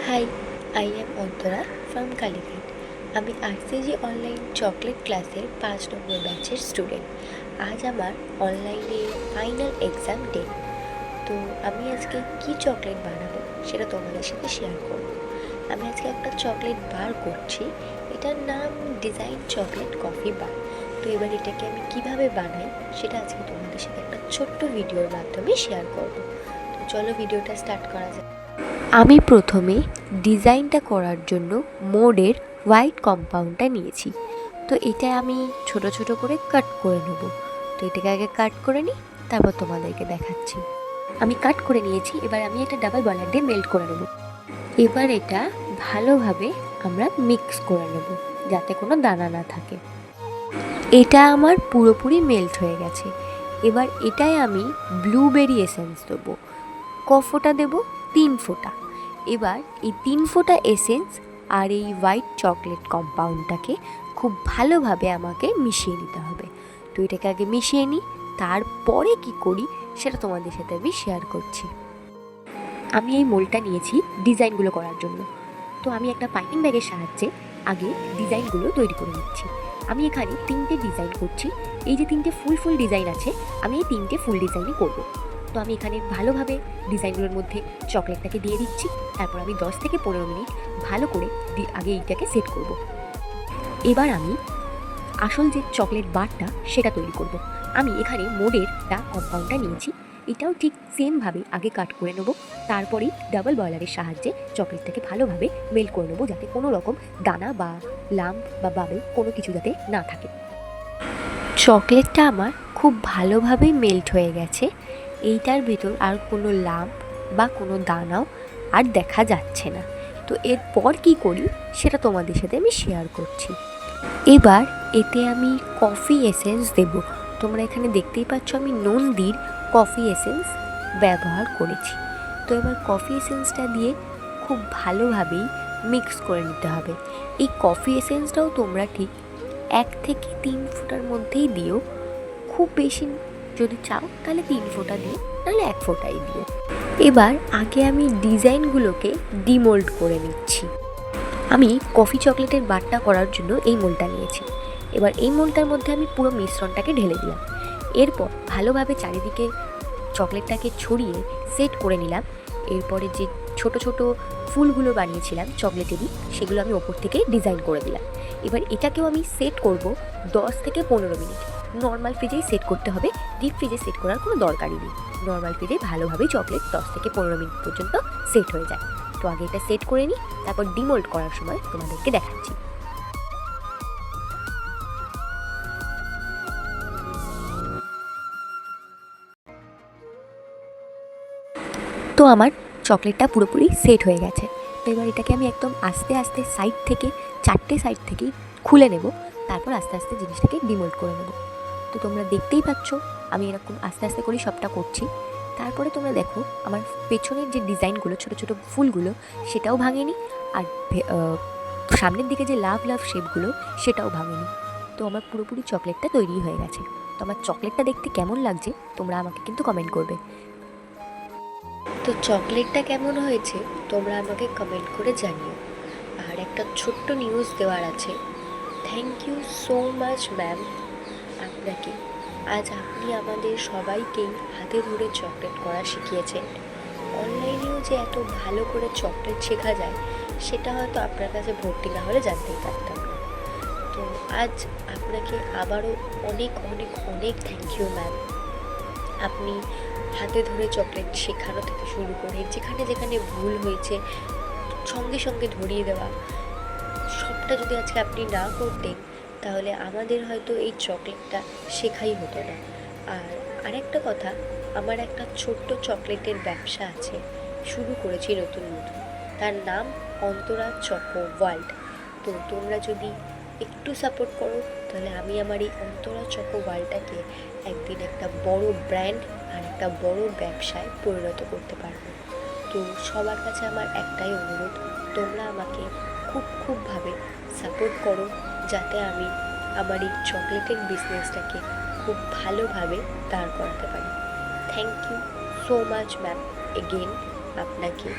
High, I am Antara from Kalighat. আমি RCG online chocolate ক্লাসের 5 নম্বর ব্যাচের স্টুডেন্ট। আজ আমার অনলাইনে ফাইনাল এক্সাম ডে। তো আমি আজকে কি চকলেট বানাবো সেটা তোমাদের সাথে শেয়ার করব। আমি আজকে একটা চকলেট বার করছি, এটার নাম ডিজাইন চকলেট কফি বার। তো এবার এটাকে আমি কিভাবে বানাই সেটা আজকে তোমাদের সাথে একটা ছোট্ট ভিডিওর মাধ্যমে শেয়ার করব। তো চলো ভিডিওটা স্টার্ট করা যাক। আমি প্রথমে ডিজাইনটা করার জন্য মোডের হোয়াইট কম্পাউন্ডটা নিয়েছি। তো এটা আমি ছোট ছোট করে কাট করে নেব। তো এটাকে আগে কাট করে নিই, তারপর তোমাদেরকে দেখাচ্ছি। আমি কাট করে নিয়েছি, এবার আমি এটা ডাবল বয়লার দিয়ে মেল্ট করে নেব। এবার এটা ভালোভাবে আমরা মিক্স করে নেব যাতে কোনো দানা না থাকে। এটা আমার পুরোপুরি মেল্ট হয়ে গেছে। এবার এটাই আমি ব্লুবেরি এসেন্স দেবো। ফোঁটা দেবো? 3 ফোঁটা। এবার এই 3 ফোঁটা এসেন্স আর এই হোয়াইট চকলেট কম্পাউন্ডটাকে খুব ভালোভাবে আমাকে মিশিয়ে নিতে হবে। তো এটাকে আগে মিশিয়ে নিই, তারপরে কি করি সেটা তোমাদের সাথে আমি শেয়ার করছি। আমি এই মোল্ডটা নিয়েছি ডিজাইনগুলো করার জন্য। তো আমি একটা পাইপিং ব্যাগের সাহায্যে আগে ডিজাইনগুলো তৈরি করে নিচ্ছি। আমি এখানে 3টে ডিজাইন করছি। এই যে 3টে ফুল ডিজাইন আছে, আমি এই 3টে ফুল ডিজাইনই করব। তো আমি এখানে ভালোভাবে ডিজাইনগুলোর মধ্যে চকলেটটাকে দিয়ে দিচ্ছি। তারপর আমি 10 থেকে 15 মিনিট ভালো করে আগে এইটাকে সেট করব। এবার আমি আসল যে চকলেট বারটা সেটা তৈরি করব। আমি এখানে মোডের কম্পাউন্ডটা নিয়েছি। এটাও ঠিক সেমভাবে আগে কাট করে নেব, তারপরেই ডাবল বয়লারের সাহায্যে চকলেটটাকে ভালোভাবে মেল্ট করে নেবো যাতে কোনো রকম দানা বা লাম্প বা বাবেল কোনো কিছু যাতে না থাকে। চকলেটটা আমার খুব ভালোভাবেই মেল্ট হয়ে গেছে। এইটার ভেতর আর কোনো লাম্প বা কোনো দানাও আর দেখা যাচ্ছে না। তো এরপর কি করি সেটা তোমাদের সাথে আমি শেয়ার করছি। এবার এতে আমি কফি এসেন্স দেব। তোমরা এখানে দেখতেই পাচ্ছ আমি নন্দীর কফি এসেন্স ব্যবহার করেছি। তো এবার কফি এসেন্সটা দিয়ে খুব ভালোভাবেই মিক্স করে নিতে হবে। এই কফি এসেন্সটাও তোমরা ঠিক 1 থেকে 3 ফোঁটার মধ্যেই দিও। খুব বেশি যদি চাও তাহলে 3 ফোঁটা দিও, নাহলে 1 ফোঁটাই দিও। এবার আগে আমি ডিজাইনগুলোকে ডিমোল্ড করে নিচ্ছি। আমি কফি চকলেটের বারটা করার জন্য এই মোলটা নিয়েছি। এবার এই মোলটার মধ্যে আমি পুরো মিশ্রণটাকে ঢেলে দিলাম। এরপর ভালোভাবে চারিদিকে চকলেটটাকে ছড়িয়ে সেট করে নিলাম। এরপরে যে ছোট ছোট ফুলগুলো বানিয়েছিলাম চকলেটেরই, সেগুলো আমি ওপর থেকে ডিজাইন করে দিলাম। এবার এটাকেও আমি সেট করব 10 থেকে 15 মিনিট। নর্মাল ফ্রিজেই সেট করতে হবে, ডিপ ফ্রিজে সেট করার কোনো দরকারই নেই। নর্মাল ফ্রিজে ভালোভাবেই চকলেট 10 থেকে 15 মিনিট পর্যন্ত সেট হয়ে যায়। তো আগে এটা সেট করে নিই, তারপর ডিমোল্ড করার সময় তোমাদেরকে দেখাচ্ছি। তো আমার চকলেটটা পুরোপুরি সেট হয়ে গেছে। তো এবার এটাকে আমি একদম আস্তে আস্তে সাইড থেকে 4টে সাইড থেকেই খুলে নেব, তারপর আস্তে আস্তে জিনিসটাকে ডিমোল্ড করে নেব। তো তোমরা দেখতেই পাচ্ছ আমি এরকম আস্তে আস্তে করেই সবটা করছি। তারপরে তোমরা দেখো আমার পেছনের যে ডিজাইনগুলো ছোটো ছোটো ফুলগুলো সেটাও ভাঙেনি, আর সামনের দিকে যে লাভ শেপগুলো সেটাও ভাঙেনি। তো আমার পুরোপুরি চকলেটটা তৈরি হয়ে গেছে। তো আমার চকলেটটা দেখতে কেমন লাগছে তোমরা আমাকে কিন্তু কমেন্ট করবে। তো চকলেটটা কেমন হয়েছে তোমরা আমাকে কমেন্ট করে জানিও। আর একটা ছোট্ট নিউজ দেওয়ার আছে। Thank you so much ma'am আপনাকে। আজ আপনি আমাদের সবাইকেই হাতে ধরে চকলেট করা শিখিয়েছেন। অনলাইনেও যে এত ভালো করে চকলেট শেখা যায় সেটা হয়তো আপনার কাছে ভর্তি না হলে জানতেই পারতাম না। তো আজ আপনাকে আবারও অনেক অনেক অনেক থ্যাংক ইউ ম্যাম। আপনি হাতে ধরে চকলেট শেখানো থেকে শুরু করে যেখানে যেখানে ভুল হয়েছে সঙ্গে সঙ্গে ধরিয়ে দেওয়া, সবটা যদি আজকে আপনি না করতেন তাহলে আমাদের হয়তো এই চকলেটটা শেখাই হতো না। আর আরেকটা কথা, আমার একটা ছোট্ট চকলেটের ব্যবসা আছে, শুরু করেছি নতুন নতুন। তার নাম অন্তরা চকো ওয়ার্ল্ড। তো তোমরা যদি একটু সাপোর্ট করো তাহলে আমি আমার এই অন্তরা চকো ওয়ার্ল্ডটাকে একদিন একটা বড় ব্র্যান্ড আর একটা বড় ব্যবসায় পরিণত করতে পারবো। তো সবার কাছে আমার একটাই অনুরোধ, তোমরা আমাকে খুবভাবে সাপোর্ট করো যাতে আমি আমার এই চকলেটের বিজনেসটাকে খুব ভালোভাবে দাঁড় করাতে পারি। Thank you so much ma'am again আপনাকে।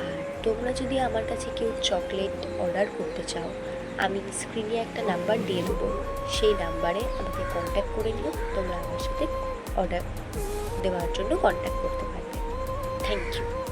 আর তোমরা যদি আমার কাছে কেউ চকলেট অর্ডার করতে চাও, আমি স্ক্রিনে একটা নাম্বার দিয়ে দেবো, সেই নাম্বারে আমাকে কন্ট্যাক্ট করে নিও। তোমরা আমার সাথে অর্ডার দেওয়ার জন্য কন্ট্যাক্ট করতে পারবে। Thank you.